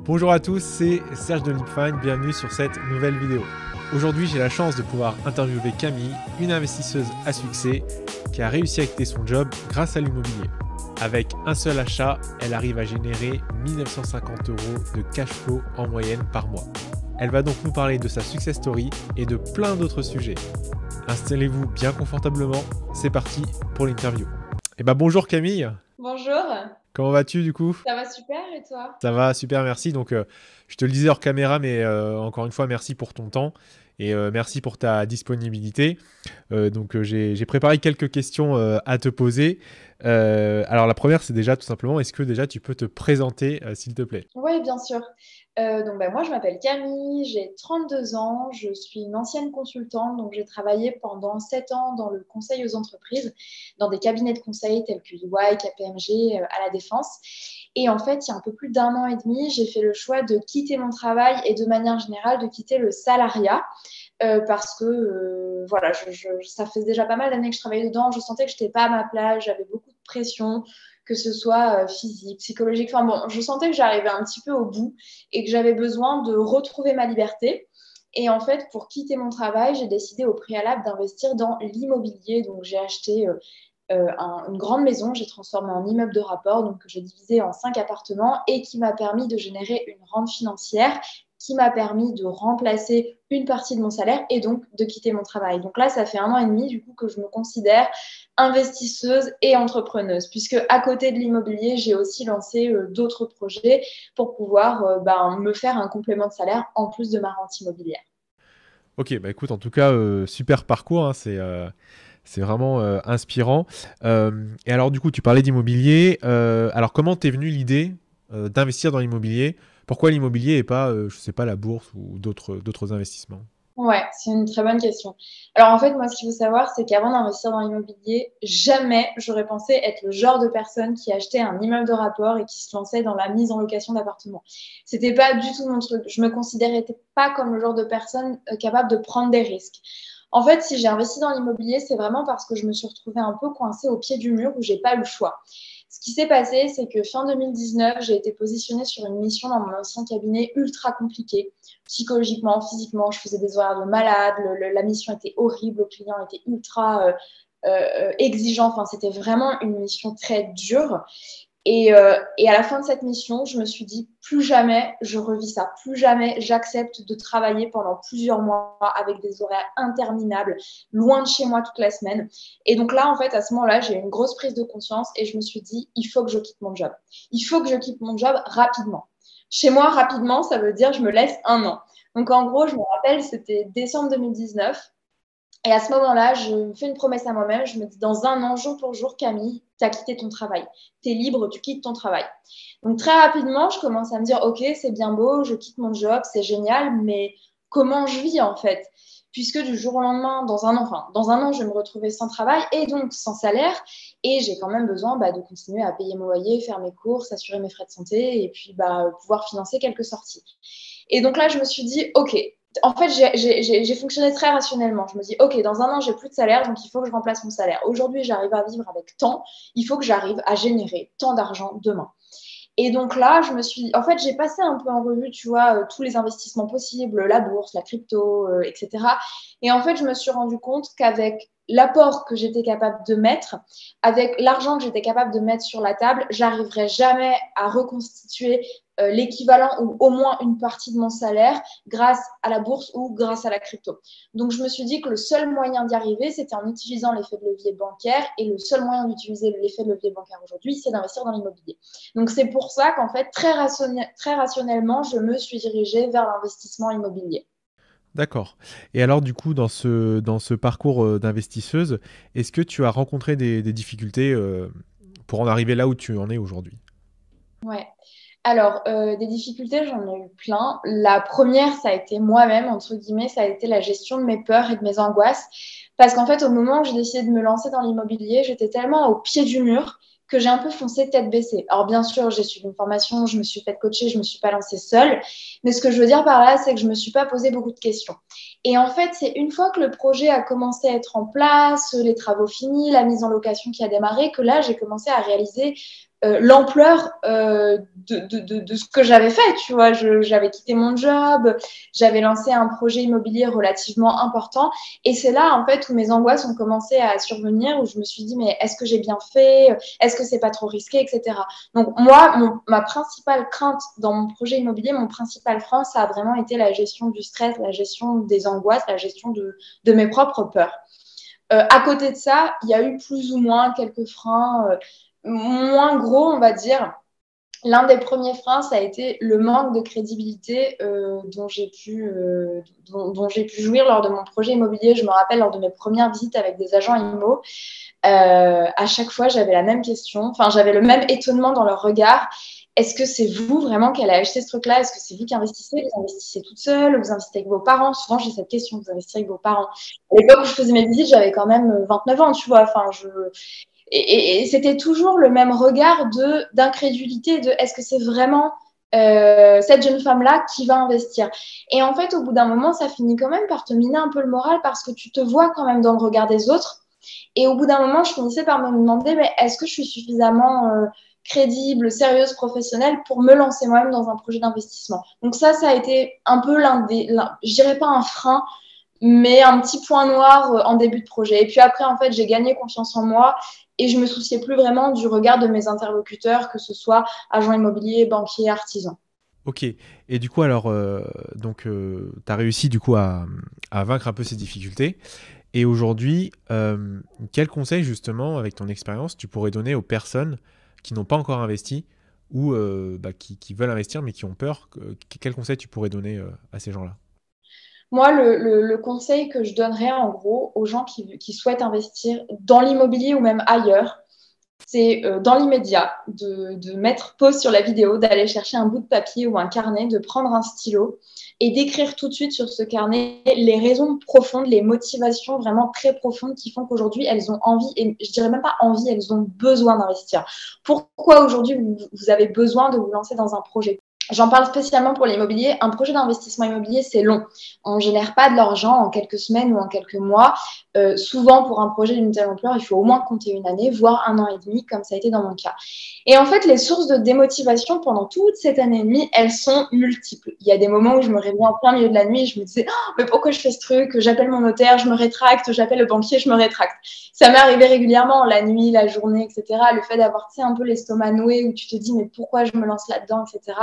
Bonjour à tous, c'est Serge de LeapFind, bienvenue sur cette nouvelle vidéo. Aujourd'hui, j'ai la chance de pouvoir interviewer Camille, une investisseuse à succès qui a réussi à quitter son job grâce à l'immobilier. Avec un seul achat, elle arrive à générer 1 950 € de cash flow en moyenne par mois. Elle va donc nous parler de sa success story et de plein d'autres sujets. Installez-vous bien confortablement, c'est parti pour l'interview. Bonjour Camille. Bonjour, Comment vas-tu du coup? ça va super et toi? Ça va, super, merci. Donc, je te le disais hors caméra, mais encore une fois, merci pour ton temps et merci pour ta disponibilité. J'ai préparé quelques questions à te poser. Alors, la première, c'est déjà tout simplement, est-ce que déjà tu peux te présenter, s'il te plaît? Oui, bien sûr. Moi, je m'appelle Camille, j'ai 32 ans, je suis une ancienne consultante, donc j'ai travaillé pendant 7 ans dans le conseil aux entreprises, dans des cabinets de conseil tels que EY, KPMG, à la Défense. Et en fait, il y a un peu plus d'un an et demi, j'ai fait le choix de quitter mon travail et de manière générale de quitter le salariat. Parce que voilà, ça fait déjà pas mal d'années que je travaillais dedans. Je sentais que je n'étais pas à ma place, j'avais beaucoup de pression, que ce soit physique, psychologique. Enfin bon, je sentais que j'arrivais un petit peu au bout et que j'avais besoin de retrouver ma liberté. Et en fait, pour quitter mon travail, j'ai décidé au préalable d'investir dans l'immobilier. Donc, j'ai acheté une grande maison, j'ai transformé en immeuble de rapport, donc que j'ai divisé en 5 appartements et qui m'a permis de générer une rente financière qui m'a permis de remplacer une partie de mon salaire et donc de quitter mon travail. Donc là, ça fait un an et demi du coup que je me considère investisseuse et entrepreneuse, puisque à côté de l'immobilier, j'ai aussi lancé d'autres projets pour pouvoir me faire un complément de salaire en plus de ma rente immobilière. Ok, bah écoute, en tout cas, super parcours, hein, c'est vraiment inspirant. Et alors, du coup, tu parlais d'immobilier. Alors, comment t'es venue l'idée d'investir dans l'immobilier? Pourquoi l'immobilier et pas, je sais pas, la bourse ou d'autres investissements? Ouais, c'est une très bonne question. Alors en fait, moi, ce qu'il faut savoir, c'est qu'avant d'investir dans l'immobilier, jamais j'aurais pensé être le genre de personne qui achetait un immeuble de rapport et qui se lançait dans la mise en location d'appartements. C'était pas du tout mon truc. Je me considérais pas comme le genre de personne capable de prendre des risques. En fait, si j'ai investi dans l'immobilier, c'est vraiment parce que je me suis retrouvée un peu coincée au pied du mur où j'ai pas eu le choix. Ce qui s'est passé, c'est que fin 2019, j'ai été positionnée sur une mission dans mon ancien cabinet ultra compliquée psychologiquement, physiquement. Je faisais des horaires de malade, la mission était horrible, le client était ultra exigeant. Enfin, c'était vraiment une mission très dure. Et à la fin de cette mission, je me suis dit, plus jamais je revis ça, plus jamais j'accepte de travailler pendant plusieurs mois avec des horaires interminables, loin de chez moi toute la semaine. Et donc là, en fait, à ce moment-là, j'ai eu une grosse prise de conscience et je me suis dit, il faut que je quitte mon job. Il faut que je quitte mon job rapidement. Chez moi, rapidement, ça veut dire je me laisse un an. Donc en gros, je me rappelle, c'était décembre 2019. Et à ce moment-là, je me fais une promesse à moi-même. Je me dis, dans un an, jour pour jour, Camille, tu as quitté ton travail. Tu es libre, tu quittes ton travail. Donc très rapidement, je commence à me dire, OK, c'est bien beau, je quitte mon job, c'est génial, mais comment je vis en fait? Puisque du jour au lendemain, dans un an, je vais me retrouver sans travail et donc sans salaire. Et j'ai quand même besoin de continuer à payer mon loyer, faire mes courses, assurer mes frais de santé et puis pouvoir financer quelques sorties. Et donc là, je me suis dit, OK, en fait, j'ai fonctionné très rationnellement. Je me dis, OK, dans un an, j'ai plus de salaire, donc il faut que je remplace mon salaire. Aujourd'hui, j'arrive à vivre avec tant, il faut que j'arrive à générer tant d'argent demain. Et donc là, en fait, j'ai passé un peu en revue, tu vois, tous les investissements possibles, la bourse, la crypto, etc. Et en fait, je me suis rendu compte qu'avec l'apport que j'étais capable de mettre, avec l'argent que j'étais capable de mettre sur la table, j'arriverai jamais à reconstituer l'équivalent ou au moins une partie de mon salaire grâce à la bourse ou grâce à la crypto. Donc, je me suis dit que le seul moyen d'y arriver, c'était en utilisant l'effet de levier bancaire. Et le seul moyen d'utiliser l'effet de levier bancaire aujourd'hui, c'est d'investir dans l'immobilier. Donc, c'est pour ça qu'en fait, très rationnellement, je me suis dirigée vers l'investissement immobilier. D'accord. Et alors, du coup, dans ce parcours d'investisseuse, est-ce que tu as rencontré des difficultés pour en arriver là où tu en es aujourd'hui? Ouais. Alors, des difficultés, j'en ai eu plein. La première, ça a été moi-même, entre guillemets, ça a été la gestion de mes peurs et de mes angoisses. Parce qu'en fait, au moment où j'ai décidé de me lancer dans l'immobilier, j'étais tellement au pied du mur que j'ai un peu foncé tête baissée. Alors, bien sûr, j'ai suivi une formation, je me suis fait coacher, je me suis pas lancée seule. Mais ce que je veux dire par là, c'est que je me suis pas posé beaucoup de questions. Et en fait, c'est une fois que le projet a commencé à être en place, les travaux finis, la mise en location qui a démarré, que là, j'ai commencé à réaliser l'ampleur de ce que j'avais fait, tu vois. J'avais quitté mon job, j'avais lancé un projet immobilier relativement important. Et c'est là, en fait, où mes angoisses ont commencé à survenir, où je me suis dit, mais est-ce que j'ai bien fait? Est-ce que c'est pas trop risqué, etc. Donc, moi, ma principale crainte dans mon projet immobilier, mon principal frein, ça a vraiment été la gestion du stress, la gestion des angoisses, la gestion de mes propres peurs. À côté de ça, il y a eu plus ou moins quelques freins moins gros, on va dire. L'un des premiers freins, ça a été le manque de crédibilité dont j'ai pu jouir lors de mon projet immobilier. Je me rappelle lors de mes premières visites avec des agents IMO, à chaque fois, j'avais la même question, enfin, j'avais le même étonnement dans leur regard. Est-ce que c'est vous vraiment qui allez acheter ce truc-là? Est-ce que c'est vous qui investissez? Vous investissez toute seule? Vous investissez avec vos parents? Souvent, j'ai cette question, vous investissez avec vos parents? À l'époque où je faisais mes visites, j'avais quand même 29 ans, tu vois. Enfin, et c'était toujours le même regard d'incrédulité, de est-ce que c'est vraiment cette jeune femme-là qui va investir? Et en fait, au bout d'un moment, ça finit quand même par te miner un peu le moral parce que tu te vois quand même dans le regard des autres. Et au bout d'un moment, je finissais par me demander, mais est-ce que je suis suffisamment crédible, sérieuse, professionnelle pour me lancer moi-même dans un projet d'investissement? Donc ça a été un peu je dirais pas un frein, mais un petit point noir en début de projet. Et puis après, en fait, j'ai gagné confiance en moi et je me souciais plus vraiment du regard de mes interlocuteurs, que ce soit agents immobiliers, banquiers, artisans. Ok. Et du coup, alors, tu as réussi du coup à vaincre un peu ces difficultés. Et aujourd'hui, quel conseil justement, avec ton expérience, tu pourrais donner aux personnes qui n'ont pas encore investi ou qui veulent investir mais qui ont peur? Quel conseil tu pourrais donner à ces gens-là? Moi, le conseil que je donnerais en gros aux gens qui souhaitent investir dans l'immobilier ou même ailleurs, c'est dans l'immédiat de mettre pause sur la vidéo, d'aller chercher un bout de papier ou un carnet, de prendre un stylo et d'écrire tout de suite sur ce carnet les raisons profondes, les motivations vraiment très profondes qui font qu'aujourd'hui, elles ont envie, et je dirais même pas envie, elles ont besoin d'investir. Pourquoi aujourd'hui vous avez besoin de vous lancer dans un projet? J'en parle spécialement pour l'immobilier. Un projet d'investissement immobilier, c'est long. On ne génère pas de l'argent en quelques semaines ou en quelques mois. Souvent, pour un projet d'une telle ampleur, il faut au moins compter une année, voire un an et demi, comme ça a été dans mon cas. Et en fait, les sources de démotivation pendant toute cette année et demie, elles sont multiples. Il y a des moments où je me réveille en plein milieu de la nuit et je me disais, oh, mais pourquoi je fais ce truc? J'appelle mon notaire, je me rétracte, j'appelle le banquier, je me rétracte. Ça m'est arrivé régulièrement, la nuit, la journée, etc. Le fait d'avoir, tu sais, un peu l'estomac noué où tu te dis, mais pourquoi je me lance là-dedans, etc.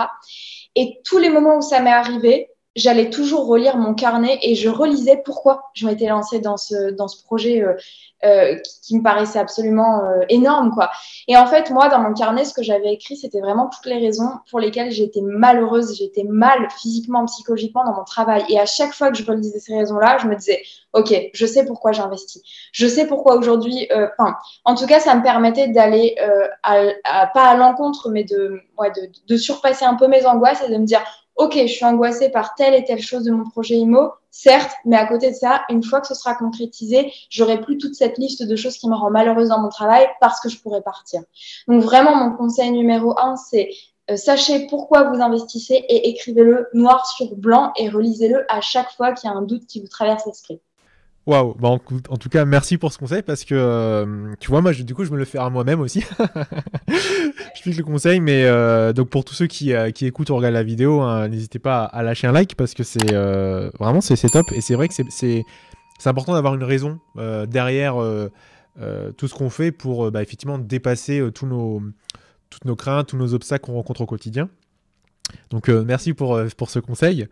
Et tous les moments où ça m'est arrivé, j'allais toujours relire mon carnet et je relisais pourquoi je m'étais lancée dans ce projet qui me paraissait absolument énorme, quoi. Et en fait, moi, dans mon carnet, ce que j'avais écrit, c'était vraiment toutes les raisons pour lesquelles j'étais malheureuse, j'étais mal physiquement, psychologiquement dans mon travail. Et à chaque fois que je relisais ces raisons-là, je me disais, OK, je sais pourquoi j'investis. Je sais pourquoi aujourd'hui, en tout cas, ça me permettait d'aller pas à l'encontre, mais de surpasser un peu mes angoisses et de me dire, OK, je suis angoissée par telle et telle chose de mon projet IMO, certes, mais à côté de ça, une fois que ce sera concrétisé, j'aurai plus toute cette liste de choses qui me rend malheureuse dans mon travail parce que je pourrais partir. Donc vraiment, mon conseil numéro 1, c'est sachez pourquoi vous investissez et écrivez-le noir sur blanc et relisez-le à chaque fois qu'il y a un doute qui vous traverse l'esprit. Waouh, en tout cas, merci pour ce conseil parce que tu vois, moi, du coup, je me le fais à moi-même aussi. Je pique le conseil, mais donc pour tous ceux qui écoutent ou regardent la vidéo, hein, n'hésitez pas à lâcher un like parce que c'est vraiment c'est top et c'est vrai que c'est important d'avoir une raison derrière tout ce qu'on fait pour effectivement dépasser toutes nos craintes, tous nos obstacles qu'on rencontre au quotidien. Donc merci pour ce conseil.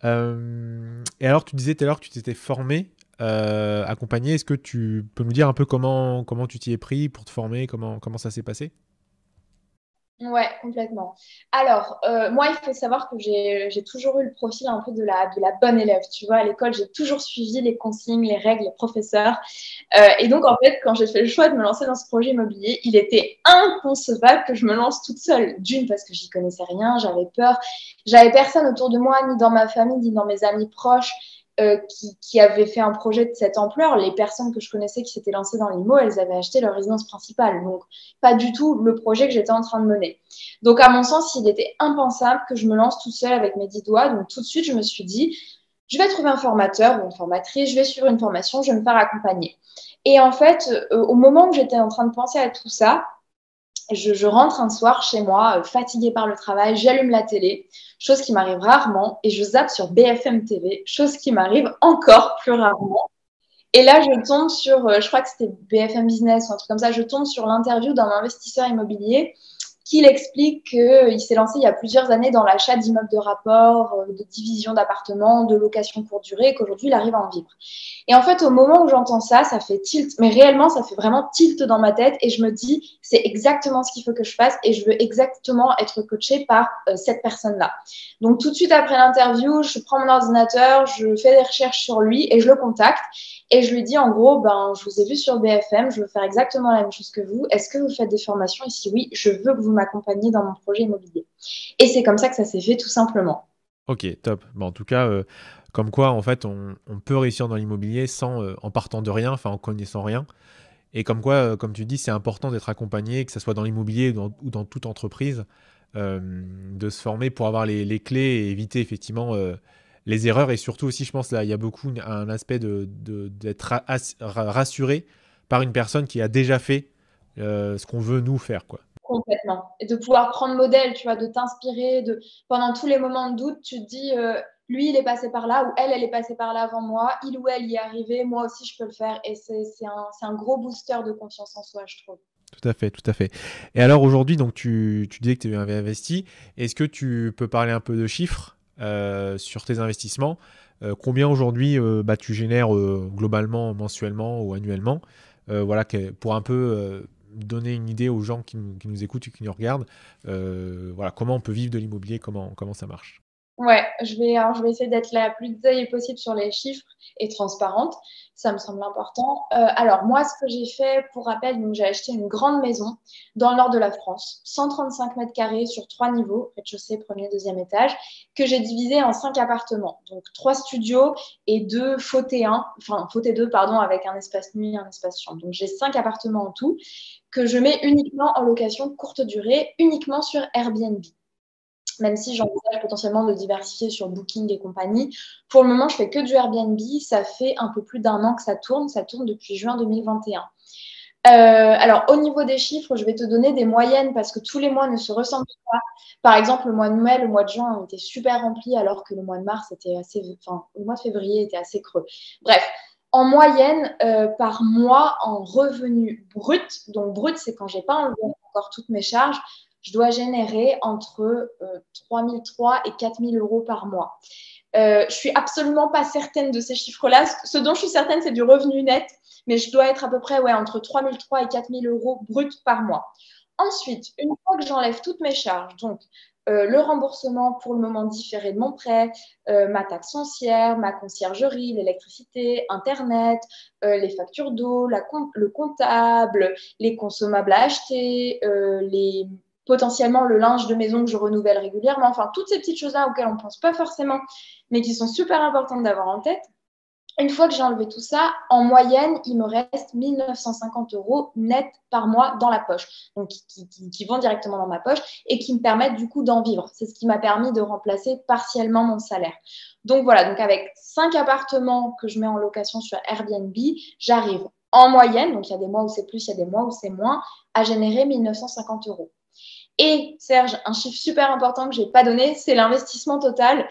Et alors, tu disais tout à l'heure que tu t'étais formé, accompagné. Est-ce que tu peux nous dire un peu comment tu t'y es pris pour te former, comment ça s'est passé? Ouais, complètement. Alors, moi, il faut savoir que j'ai toujours eu le profil un peu de la bonne élève. Tu vois, à l'école, j'ai toujours suivi les consignes, les règles, les professeurs. Et donc, en fait, quand j'ai fait le choix de me lancer dans ce projet immobilier, il était inconcevable que je me lance toute seule. D'une, parce que j'y connaissais rien, j'avais peur. J'avais personne autour de moi, ni dans ma famille, ni dans mes amis proches, qui avaient fait un projet de cette ampleur. Les personnes que je connaissais qui s'étaient lancées dans l'IMO, elles avaient acheté leur résidence principale. Donc, pas du tout le projet que j'étais en train de mener. Donc, à mon sens, il était impensable que je me lance toute seule avec mes 10 doigts. Donc, tout de suite, je me suis dit, je vais trouver un formateur ou une formatrice, je vais suivre une formation, je vais me faire accompagner. Et en fait, au moment où j'étais en train de penser à tout ça, Je rentre un soir chez moi, fatiguée par le travail, j'allume la télé, chose qui m'arrive rarement, et je zappe sur BFM TV, chose qui m'arrive encore plus rarement. Et là, je tombe sur, je crois que c'était BFM Business ou un truc comme ça, je tombe sur l'interview d'un investisseur immobilier qui explique qu'il s'est lancé il y a plusieurs années dans l'achat d'immeubles de rapport, de divisions d'appartements, de location courte durée, et qu'aujourd'hui, il arrive à en vivre. Et en fait, au moment où j'entends ça, ça fait tilt, mais réellement, ça fait vraiment tilt dans ma tête, et je me dis, c'est exactement ce qu'il faut que je fasse, et je veux exactement être coachée par cette personne-là. Donc, tout de suite après l'interview, je prends mon ordinateur, je fais des recherches sur lui, et je le contacte. Et je lui dis en gros, ben, je vous ai vu sur BFM, je veux faire exactement la même chose que vous. Est-ce que vous faites des formations? Et si oui, je veux que vous m'accompagniez dans mon projet immobilier. Et c'est comme ça que ça s'est fait tout simplement. Ok, top. Bon, en tout cas, comme quoi, en fait, on peut réussir dans l'immobilier sans, en partant de rien, enfin en connaissant rien. Et comme quoi, comme tu dis, c'est important d'être accompagné, que ce soit dans l'immobilier ou dans toute entreprise, de se former pour avoir les clés et éviter effectivement les erreurs. Et surtout aussi, je pense, là, il y a beaucoup un aspect d'être rassuré par une personne qui a déjà fait ce qu'on veut nous faire, quoi. Complètement. Et de pouvoir prendre modèle, tu vois, de t'inspirer, pendant tous les moments de doute, tu te dis, lui, il est passé par là, ou elle est passée par là avant moi, il ou elle y est arrivé, moi aussi, je peux le faire. Et c'est un gros booster de confiance en soi, je trouve. Tout à fait, tout à fait. Et alors aujourd'hui, donc tu disais que tu avais investi. Est-ce que tu peux parler un peu de chiffres sur tes investissements? Combien aujourd'hui bah, tu génères globalement, mensuellement ou annuellement? Voilà, pour un peu donner une idée aux gens qui nous écoutent et qui nous regardent. Voilà, comment on peut vivre de l'immobilier, comment ça marche? Ouais, je vais essayer d'être la plus détaillée possible sur les chiffres et transparente. Ça me semble important. Alors, moi, ce que j'ai fait, pour rappel, donc j'ai acheté une grande maison dans le nord de la France, 135 mètres carrés sur 3 niveaux, rez-de-chaussée, premier, deuxième étage, que j'ai divisé en 5 appartements. Donc, 3 studios et 2 fauteuils 2, pardon, avec un espace nuit et un espace chambre. Donc, j'ai 5 appartements en tout que je mets uniquement en location courte durée, uniquement sur Airbnb, même si j'envisage potentiellement de diversifier sur Booking et compagnie. Pour le moment, je fais que du Airbnb. Ça fait un peu plus d'un an que ça tourne. Ça tourne depuis juin 2021. Alors, au niveau des chiffres, je vais te donner des moyennes parce que tous les mois ne se ressemblent pas. Par exemple, le mois de mai, le mois de juin ont été super remplis alors que le mois de mars était le mois de février était assez creux. Bref, en moyenne, par mois, en revenu brut, donc brut, c'est quand j'ai pas enlevé encore toutes mes charges, je dois générer entre 3 300 et 4 000 euros par mois. Je suis absolument pas certaine de ces chiffres-là. Ce dont je suis certaine, c'est du revenu net, mais je dois être à peu près entre 3 300 et 4 000 euros bruts par mois. Ensuite, une fois que j'enlève toutes mes charges, donc le remboursement pour le moment différé de mon prêt, ma taxe foncière, ma conciergerie, l'électricité, Internet, les factures d'eau, le comptable, les consommables à acheter, potentiellement le linge de maison que je renouvelle régulièrement, enfin toutes ces petites choses-là auxquelles on ne pense pas forcément, mais qui sont super importantes d'avoir en tête. Une fois que j'ai enlevé tout ça, en moyenne, il me reste 1 950 euros net par mois dans la poche, donc qui vont directement dans ma poche et qui me permettent du coup d'en vivre. C'est ce qui m'a permis de remplacer partiellement mon salaire. Donc voilà, donc avec 5 appartements que je mets en location sur Airbnb, j'arrive en moyenne, donc il y a des mois où c'est plus, il y a des mois où c'est moins, à générer 1 950 euros. Et Serge, un chiffre super important que je n'ai pas donné, c'est l'investissement total.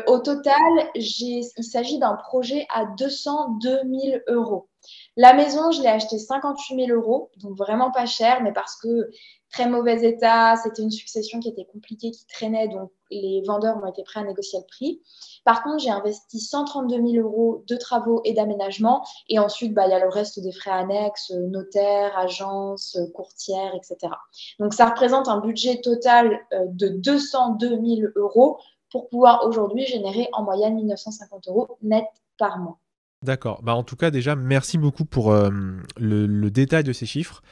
Au total, il s'agit d'un projet à 202 000 euros. La maison, je l'ai achetée 58 000 euros, donc vraiment pas cher, mais parce que très mauvais état, c'était une succession qui était compliquée, qui traînait, donc les vendeurs ont été prêts à négocier le prix. Par contre, j'ai investi 132 000 euros de travaux et d'aménagement, et ensuite, il y a le reste des frais annexes, notaire, agence, courtière, etc. Donc, ça représente un budget total de 202 000 euros pour pouvoir aujourd'hui générer en moyenne 1 950 euros net par mois. D'accord. Bah, en tout cas, déjà, merci beaucoup pour le détail de ces chiffres.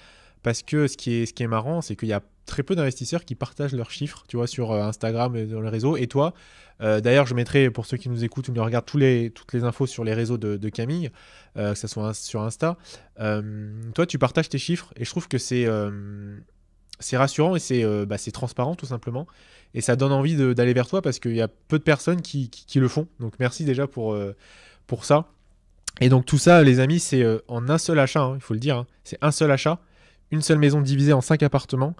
Parce que ce qui est marrant, c'est qu'il y a très peu d'investisseurs qui partagent leurs chiffres, tu vois, sur Instagram et dans les réseaux. Et toi, d'ailleurs, je mettrai, pour ceux qui nous écoutent ou nous regardent, toutes les infos sur les réseaux de Camille, que ce soit sur Insta. Toi, tu partages tes chiffres et je trouve que c'est rassurant et c'est transparent, tout simplement. Et ça donne envie d'aller vers toi parce qu'il y a peu de personnes qui le font. Donc, merci déjà pour ça. Et donc, tout ça, les amis, c'est en un seul achat, hein, il faut le dire, hein. C'est un seul achat, une seule maison divisée en 5 appartements.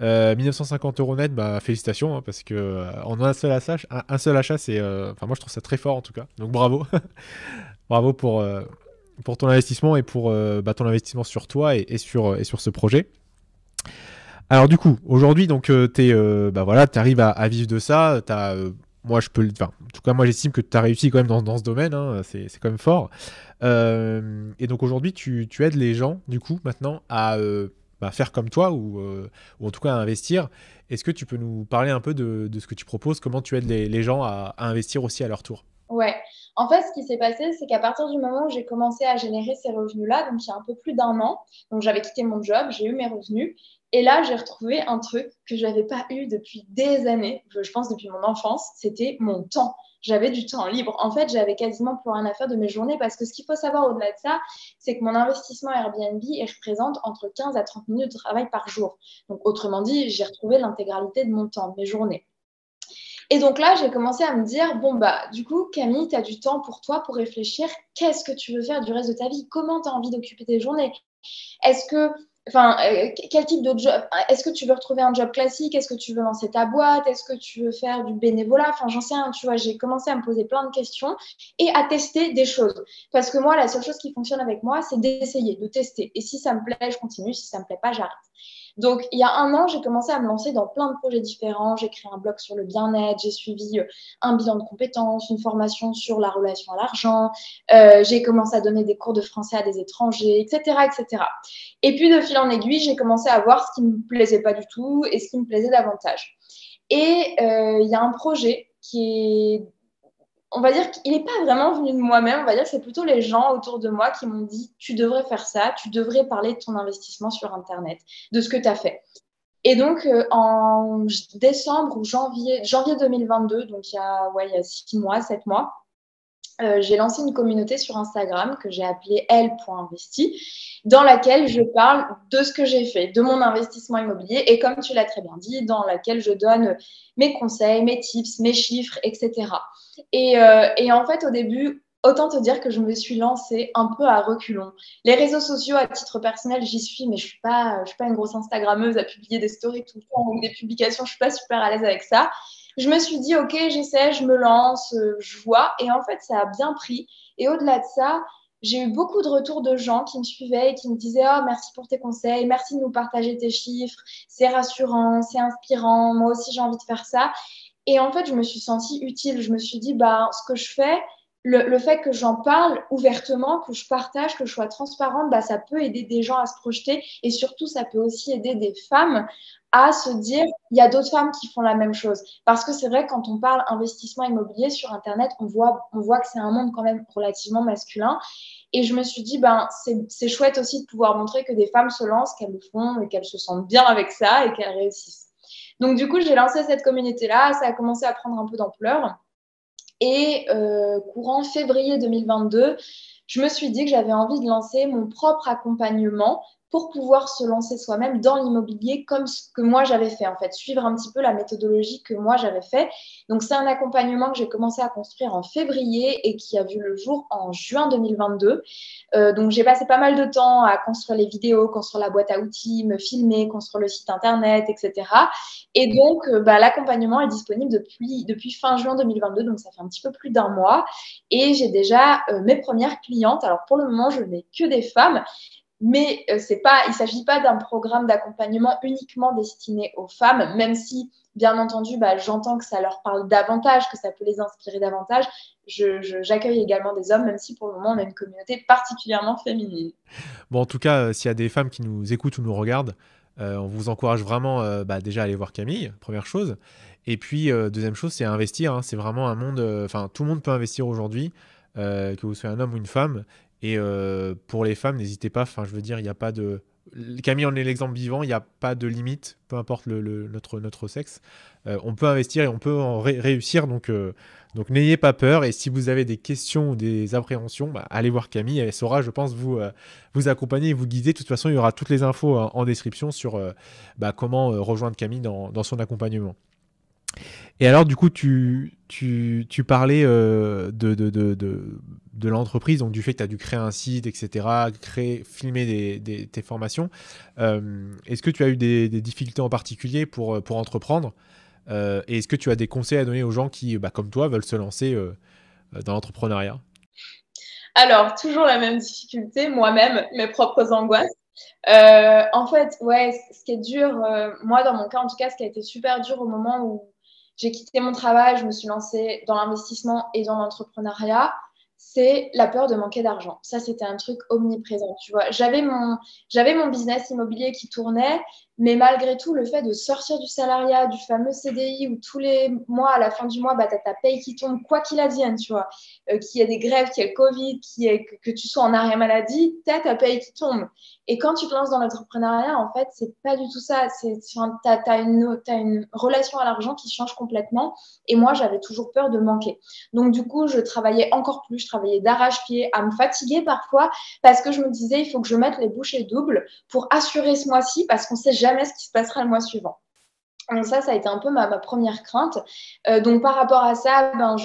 1950 euros net, bah, félicitations, hein, parce que en un seul achat, c'est, enfin moi je trouve ça très fort en tout cas. Donc bravo, bravo pour ton investissement et pour ton investissement sur toi et sur ce projet. Alors du coup, aujourd'hui, donc t'arrives à vivre de ça. Moi, en tout cas, moi, j'estime que tu as réussi quand même dans ce domaine. Hein, c'est quand même fort. Et donc aujourd'hui, tu aides les gens, du coup, maintenant à faire comme toi ou en tout cas à investir. Est-ce que tu peux nous parler un peu de ce que tu proposes, comment tu aides les gens à investir aussi à leur tour? Ouais. En fait, ce qui s'est passé, c'est qu'à partir du moment où j'ai commencé à générer ces revenus-là, donc il y a un peu plus d'un an, donc j'avais quitté mon job, j'ai eu mes revenus, et là, j'ai retrouvé un truc que je n'avais pas eu depuis des années, je pense depuis mon enfance, c'était mon temps. J'avais du temps libre. En fait, j'avais quasiment plus rien à faire de mes journées parce que ce qu'il faut savoir au-delà de ça, c'est que mon investissement Airbnb représente entre 15 à 30 minutes de travail par jour. Donc, autrement dit, j'ai retrouvé l'intégralité de mon temps, de mes journées. Et donc là, j'ai commencé à me dire, bon, bah, du coup, Camille, tu as du temps pour toi, pour réfléchir. Qu'est-ce que tu veux faire du reste de ta vie? Comment tu as envie d'occuper tes journées? Est-ce que, quel type de job? Est-ce que tu veux retrouver un job classique? Est-ce que tu veux lancer ta boîte? Est-ce que tu veux faire du bénévolat? Enfin, j'en sais rien, tu vois, j'ai commencé à me poser plein de questions et à tester des choses. Parce que moi, la seule chose qui fonctionne avec moi, c'est d'essayer, de tester. Et si ça me plaît, je continue. Si ça me plaît pas, j'arrête. Donc, il y a un an, j'ai commencé à me lancer dans plein de projets différents. J'ai créé un blog sur le bien-être, j'ai suivi un bilan de compétences, une formation sur la relation à l'argent. J'ai commencé à donner des cours de français à des étrangers, etc., etc. Et puis, de fil en aiguille, j'ai commencé à voir ce qui ne me plaisait pas du tout et ce qui me plaisait davantage. Et il y a un projet qui est, on va dire qu'il n'est pas vraiment venu de moi-même, on va dire que c'est plutôt les gens autour de moi qui m'ont dit, tu devrais faire ça, tu devrais parler de ton investissement sur Internet, de ce que tu as fait. Et donc, en décembre ou janvier 2022, donc il y a 6 mois, 7 mois, j'ai lancé une communauté sur Instagram que j'ai appelée elle.investi, dans laquelle je parle de ce que j'ai fait, de mon investissement immobilier, et comme tu l'as très bien dit, dans laquelle je donne mes conseils, mes tips, mes chiffres, etc. Et en fait, au début, autant te dire que je me suis lancée un peu à reculons. Les réseaux sociaux, à titre personnel, j'y suis, mais je suis pas une grosse Instagrammeuse à publier des stories tout le temps ou des publications. Je suis pas super à l'aise avec ça. Je me suis dit, OK, j'essaie, je me lance, je vois. Et en fait, ça a bien pris. Et au-delà de ça, j'ai eu beaucoup de retours de gens qui me suivaient et qui me disaient, oh, merci pour tes conseils, merci de nous partager tes chiffres, c'est rassurant, c'est inspirant, moi aussi j'ai envie de faire ça. Et en fait, je me suis sentie utile. Je me suis dit, bah, ce que je fais, le fait que j'en parle ouvertement, que je partage, que je sois transparente, bah, ça peut aider des gens à se projeter et surtout, ça peut aussi aider des femmes à se dire, il y a d'autres femmes qui font la même chose. Parce que c'est vrai, quand on parle investissement immobilier sur Internet, on voit que c'est un monde quand même relativement masculin. Et je me suis dit, ben, c'est chouette aussi de pouvoir montrer que des femmes se lancent, qu'elles le font et qu'elles se sentent bien avec ça et qu'elles réussissent. Donc, du coup, j'ai lancé cette communauté-là. Ça a commencé à prendre un peu d'ampleur. Et courant février 2022, je me suis dit que j'avais envie de lancer mon propre accompagnement pour pouvoir se lancer soi-même dans l'immobilier comme ce que moi j'avais fait, en fait, suivre un petit peu la méthodologie que moi j'avais fait. Donc, c'est un accompagnement que j'ai commencé à construire en février et qui a vu le jour en juin 2022. Donc, j'ai passé pas mal de temps à construire les vidéos, construire la boîte à outils, me filmer, construire le site internet, etc. Et donc, l'accompagnement est disponible depuis fin juin 2022, donc ça fait un petit peu plus d'un mois. Et j'ai déjà mes premières clientes. Alors, pour le moment, je n'ai que des femmes. Mais il ne s'agit pas d'un programme d'accompagnement uniquement destiné aux femmes, même si, bien entendu, j'entends que ça leur parle davantage, que ça peut les inspirer davantage. J'accueille également des hommes, même si pour le moment, on a une communauté particulièrement féminine. Bon, en tout cas, s'il y a des femmes qui nous écoutent ou nous regardent, on vous encourage vraiment déjà à aller voir Camille, première chose. Et puis, deuxième chose, c'est à investir. Hein. C'est vraiment un monde... Enfin, tout le monde peut investir aujourd'hui, que vous soyez un homme ou une femme. Et pour les femmes, n'hésitez pas. Enfin, je veux dire, il n'y a pas de... Camille en est l'exemple vivant. Il n'y a pas de limite, peu importe notre sexe. On peut investir et on peut en réussir. Donc n'ayez pas peur. Et si vous avez des questions ou des appréhensions, allez voir Camille. Elle saura, je pense, vous accompagner et vous guider. De toute façon, il y aura toutes les infos en description sur comment rejoindre Camille dans son accompagnement. Et alors, du coup, tu parlais de l'entreprise, donc du fait que tu as dû créer un site, etc., filmer tes formations. Est-ce que tu as eu des difficultés en particulier pour entreprendre? Et est-ce que tu as des conseils à donner aux gens qui, comme toi, veulent se lancer dans l'entrepreneuriat? Alors, toujours la même difficulté, moi-même, mes propres angoisses. En fait, ouais, ce qui est dur, moi, dans mon cas, en tout cas, ce qui a été super dur au moment où j'ai quitté mon travail, je me suis lancée dans l'investissement et dans l'entrepreneuriat, c'est la peur de manquer d'argent. Ça, c'était un truc omniprésent, tu vois. J'avais mon business immobilier qui tournait, mais malgré tout, le fait de sortir du salariat, du fameux CDI, où tous les mois, à la fin du mois, bah, tu as ta paye qui tombe, quoi qu'il advienne, tu vois. Qu'il y ait des grèves, qu'il y ait le Covid, que tu sois en arrêt maladie, tu as ta paye qui tombe. Et quand tu te lances dans l'entrepreneuriat, en fait, c'est pas du tout ça. T'as une relation à l'argent qui change complètement. Et moi, j'avais toujours peur de manquer. Donc, du coup, je travaillais encore plus. Je travaillais d'arrache-pied, à me fatiguer parfois, parce que je me disais, il faut que je mette les bouchées doubles pour assurer ce mois-ci, parce qu'on sait jamais ce qui se passera le mois suivant. Donc ça a été un peu ma première crainte. Donc par rapport à ça, alors,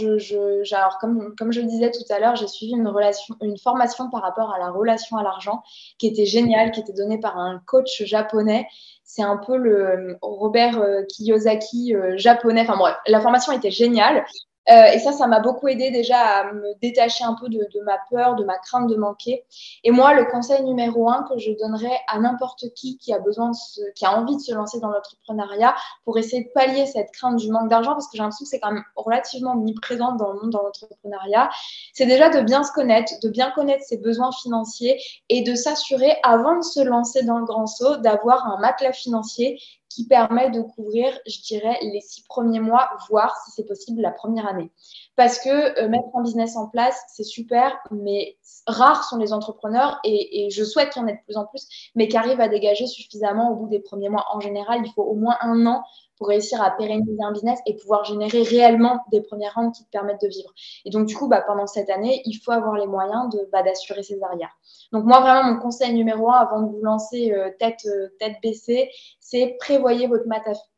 comme je le disais tout à l'heure, j'ai suivi une formation par rapport à la relation à l'argent qui était géniale, qui était donnée par un coach japonais. C'est un peu le Robert Kiyosaki japonais. Enfin bref, la formation était géniale. Et ça m'a beaucoup aidé déjà à me détacher un peu de ma peur, de ma crainte de manquer. Et moi, le conseil numéro 1 que je donnerais à n'importe qui qui a envie de se lancer dans l'entrepreneuriat, pour essayer de pallier cette crainte du manque d'argent, parce que j'ai l'impression que c'est quand même relativement omniprésent dans le monde, dans l'entrepreneuriat, c'est déjà de bien se connaître, de bien connaître ses besoins financiers et de s'assurer, avant de se lancer dans le grand saut, d'avoir un matelas financier qui permet de couvrir, je dirais, les 6 premiers mois, voire, si c'est possible, la première année. Parce que mettre un business en place, c'est super, mais rares sont les entrepreneurs, et je souhaite qu'il y en ait de plus en plus, mais qui arrivent à dégager suffisamment au bout des premiers mois. En général, il faut au moins 1 an pour réussir à pérenniser un business et pouvoir générer réellement des premières rentes qui te permettent de vivre. Et donc, du coup, pendant cette année, il faut avoir les moyens d'assurer ses arrières. Donc, moi, vraiment, mon conseil numéro 1 avant de vous lancer tête baissée, c'est prévoyez votre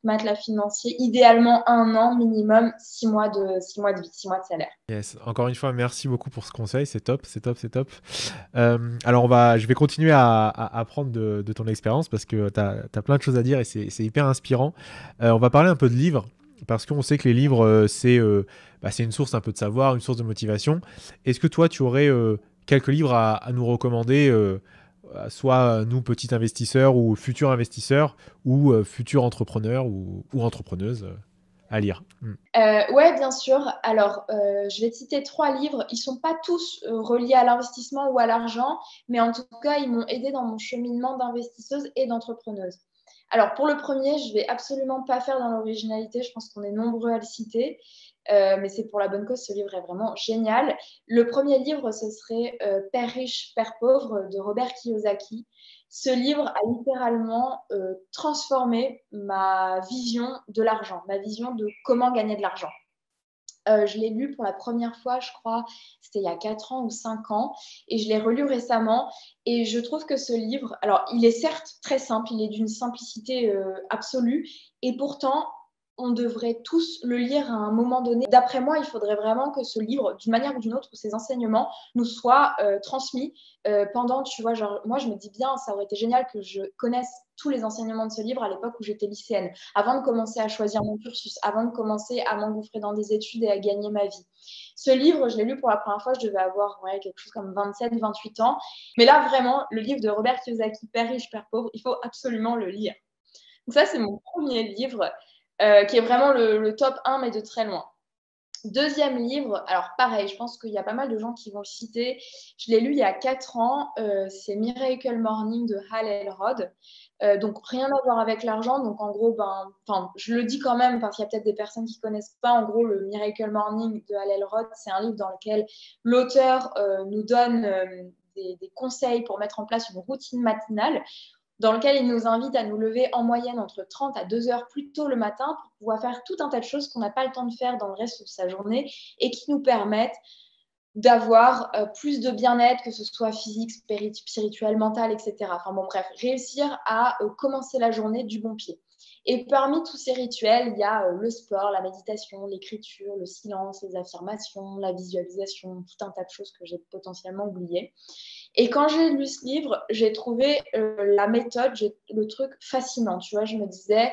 matelas financier, idéalement 1 an minimum, 6 mois de vie, 6 mois de salaire. Yes. Encore une fois, merci beaucoup pour ce conseil. C'est top, c'est top, c'est top. Alors, je vais continuer à apprendre de ton expérience parce que tu as plein de choses à dire et c'est hyper inspirant. On va parler un peu de livres parce qu'on sait que les livres, c'est une source un peu de savoir, une source de motivation. Est-ce que toi, tu aurais quelques livres à nous recommander, soit nous, petits investisseurs ou futurs investisseurs ou futurs entrepreneurs ou entrepreneuses à lire? Ouais, bien sûr. Alors, je vais te citer 3 livres. Ils sont pas tous reliés à l'investissement ou à l'argent, mais en tout cas, ils m'ont aidé dans mon cheminement d'investisseuse et d'entrepreneuse. Alors, pour le premier, je vais absolument pas faire dans l'originalité. Je pense qu'on est nombreux à le citer, mais c'est pour la bonne cause. Ce livre est vraiment génial. Le premier livre, ce serait Père riche, Père pauvre de Robert Kiyosaki. Ce livre a littéralement transformé ma vision de l'argent, ma vision de comment gagner de l'argent. Je l'ai lu pour la première fois, je crois, c'était il y a 4 ans ou 5 ans, et je l'ai relu récemment. Et je trouve que ce livre, alors il est certes très simple, il est d'une simplicité absolue, et pourtant, on devrait tous le lire à un moment donné. D'après moi, il faudrait vraiment que ce livre, d'une manière ou d'une autre, ou ces enseignements, nous soient transmis pendant, tu vois, genre, moi je me dis bien, ça aurait été génial que je connaisse tous les enseignements de ce livre à l'époque où j'étais lycéenne, avant de commencer à choisir mon cursus, avant de commencer à m'engouffrer dans des études et à gagner ma vie. Ce livre, je l'ai lu pour la première fois, je devais avoir quelque chose comme 27, 28 ans. Mais là, vraiment, le livre de Robert Kiyosaki, Père riche, Père pauvre, il faut absolument le lire. Donc ça, c'est mon premier livre, qui est vraiment le top 1, mais de très loin. Deuxième livre, alors pareil, je pense qu'il y a pas mal de gens qui vont le citer. Je l'ai lu il y a 4 ans, c'est Miracle Morning de Hal Elrod. Donc rien à voir avec l'argent. Donc en gros, je le dis quand même parce qu'il y a peut-être des personnes qui ne connaissent pas. En gros, le Miracle Morning de Hal Elrod, c'est un livre dans lequel l'auteur nous donne des conseils pour mettre en place une routine matinale, dans lequel il nous invite à nous lever en moyenne entre 30 à 2 heures plus tôt le matin pour pouvoir faire tout un tas de choses qu'on n'a pas le temps de faire dans le reste de sa journée et qui nous permettent d'avoir plus de bien-être, que ce soit physique, spirituel, mental, etc. Enfin bon, bref, réussir à commencer la journée du bon pied. Et parmi tous ces rituels, il y a le sport, la méditation, l'écriture, le silence, les affirmations, la visualisation, tout un tas de choses que j'ai potentiellement oubliées. Et quand j'ai lu ce livre, j'ai trouvé la méthode, le truc fascinant. Tu vois, je me disais,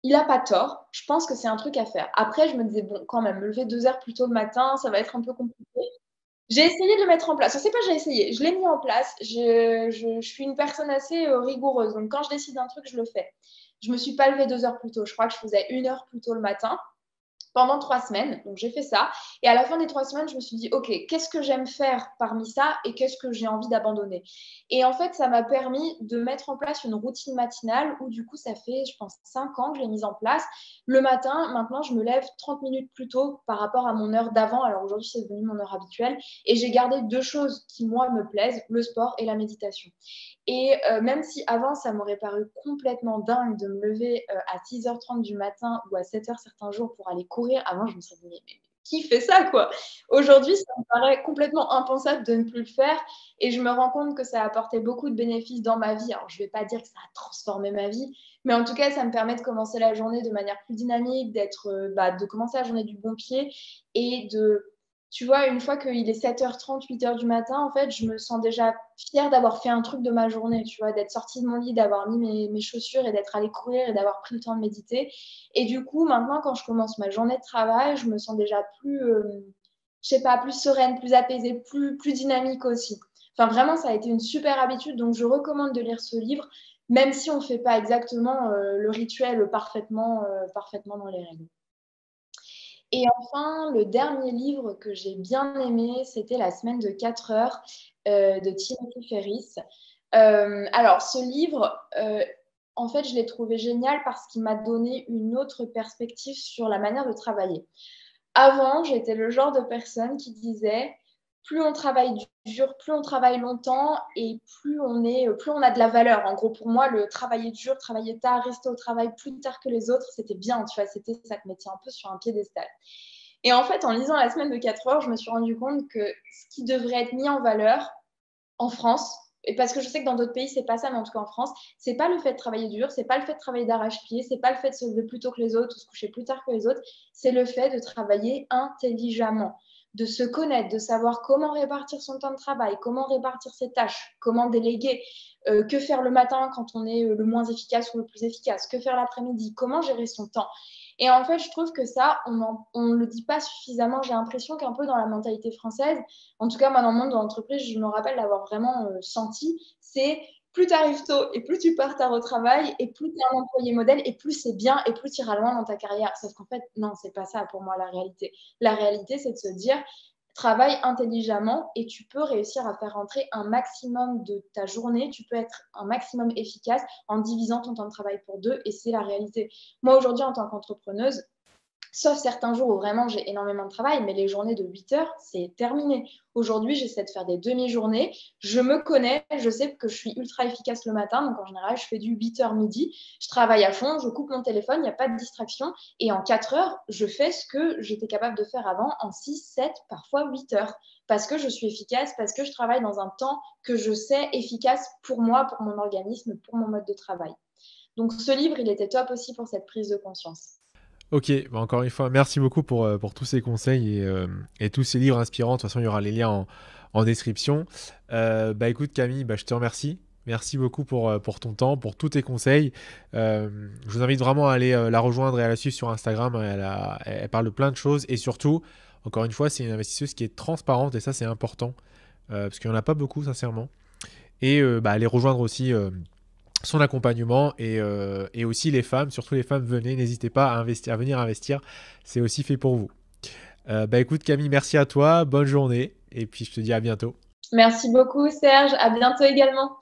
il n'a pas tort. Je pense que c'est un truc à faire. Après, je me disais, bon, quand même, me lever 2 heures plus tôt le matin, ça va être un peu compliqué. J'ai essayé de le mettre en place. Je ne sais pas, j'ai essayé. Je l'ai mis en place. Je suis une personne assez rigoureuse. Donc, quand je décide un truc, je le fais. Je ne me suis pas levée 2 heures plus tôt. Je crois que je faisais 1 heure plus tôt le matin pendant 3 semaines. Donc, j'ai fait ça. Et à la fin des 3 semaines, je me suis dit, OK, qu'est-ce que j'aime faire parmi ça et qu'est-ce que j'ai envie d'abandonner? Et en fait, ça m'a permis de mettre en place une routine matinale où, du coup, ça fait, je pense, 5 ans que je l'ai mise en place. Le matin, maintenant, je me lève 30 minutes plus tôt par rapport à mon heure d'avant. Alors, aujourd'hui, c'est devenu mon heure habituelle. Et j'ai gardé 2 choses qui, moi, me plaisent, le sport et la méditation. Et même si avant, ça m'aurait paru complètement dingue de me lever à 6h30 du matin ou à 7h certains jours pour aller courir, avant, je me serais dit, mais qui fait ça, quoi? Aujourd'hui, ça me paraît complètement impensable de ne plus le faire. Et je me rends compte que ça a apporté beaucoup de bénéfices dans ma vie. Alors, je ne vais pas dire que ça a transformé ma vie, mais en tout cas, ça me permet de commencer la journée de manière plus dynamique, de commencer la journée du bon pied et tu vois, une fois qu'il est 7h30, 8h du matin, en fait, je me sens déjà fière d'avoir fait un truc de ma journée, tu vois, d'être sortie de mon lit, d'avoir mis mes chaussures et d'être allée courir et d'avoir pris le temps de méditer. Et du coup, maintenant, quand je commence ma journée de travail, je me sens déjà plus, je sais pas, plus sereine, plus apaisée, plus dynamique aussi. Enfin, vraiment, ça a été une super habitude, donc je recommande de lire ce livre, même si on ne fait pas exactement le rituel parfaitement dans les règles. Et enfin, le dernier livre que j'ai bien aimé, c'était La semaine de 4 heures de Timothy Ferris. Alors, ce livre, en fait, je l'ai trouvé génial parce qu'il m'a donné une autre perspective sur la manière de travailler. Avant, j'étais le genre de personne qui disait plus on travaille dur, plus on travaille longtemps et plus on a de la valeur. En gros, pour moi, le travailler dur, travailler tard, rester au travail plus tard que les autres, c'était bien, tu vois, ça te mettait un peu sur un piédestal. Et en fait, en lisant La semaine de 4 heures, je me suis rendu compte que ce qui devrait être mis en valeur en France, et parce que je sais que dans d'autres pays, c'est pas ça, mais en tout cas en France, c'est pas le fait de travailler dur, c'est pas le fait de travailler d'arrache-pied, c'est pas le fait de se lever plus tôt que les autres ou se coucher plus tard que les autres, c'est le fait de travailler intelligemment, de se connaître, de savoir comment répartir son temps de travail, comment répartir ses tâches, comment déléguer, que faire le matin quand on est le moins efficace ou le plus efficace, que faire l'après-midi, comment gérer son temps. Et en fait, je trouve que ça, on ne le dit pas suffisamment. J'ai l'impression qu'un peu dans la mentalité française, en tout cas, moi, dans le monde de l'entreprise, je me rappelle l'avoir vraiment senti, c'est plus tu arrives tôt et plus tu pars tard au travail et plus tu es un employé modèle et plus c'est bien et plus tu iras loin dans ta carrière. Sauf qu'en fait, non, c'est pas ça pour moi la réalité. La réalité, c'est de se dire, travaille intelligemment et tu peux réussir à faire rentrer un maximum de ta journée. Tu peux être un maximum efficace en divisant ton temps de travail pour 2 et c'est la réalité. Moi, aujourd'hui, en tant qu'entrepreneuse, sauf certains jours où vraiment j'ai énormément de travail, mais les journées de 8 heures, c'est terminé. Aujourd'hui, j'essaie de faire des demi-journées. Je me connais, je sais que je suis ultra efficace le matin. Donc, en général, je fais du 8h midi. Je travaille à fond, je coupe mon téléphone, il n'y a pas de distraction. Et en 4 heures, je fais ce que j'étais capable de faire avant en 6, 7, parfois 8 heures. Parce que je suis efficace, parce que je travaille dans un temps que je sais efficace pour moi, pour mon organisme, pour mon mode de travail. Donc, ce livre, il était top aussi pour cette prise de conscience. Ok, bah encore une fois, merci beaucoup pour tous ces conseils et tous ces livres inspirants. De toute façon, il y aura les liens en description. Bah écoute Camille, bah, je te remercie. Merci beaucoup pour ton temps, pour tous tes conseils. Je vous invite vraiment à aller la rejoindre et à la suivre sur Instagram. Elle parle de plein de choses et surtout, encore une fois, c'est une investisseuse qui est transparente et ça c'est important parce qu'il n'y en a pas beaucoup sincèrement. Et bah, allez rejoindre aussi son accompagnement et aussi les femmes, surtout les femmes, venez, n'hésitez pas à venir investir, c'est aussi fait pour vous. Bah écoute Camille, merci à toi, bonne journée et puis je te dis à bientôt. Merci beaucoup Serge, à bientôt également.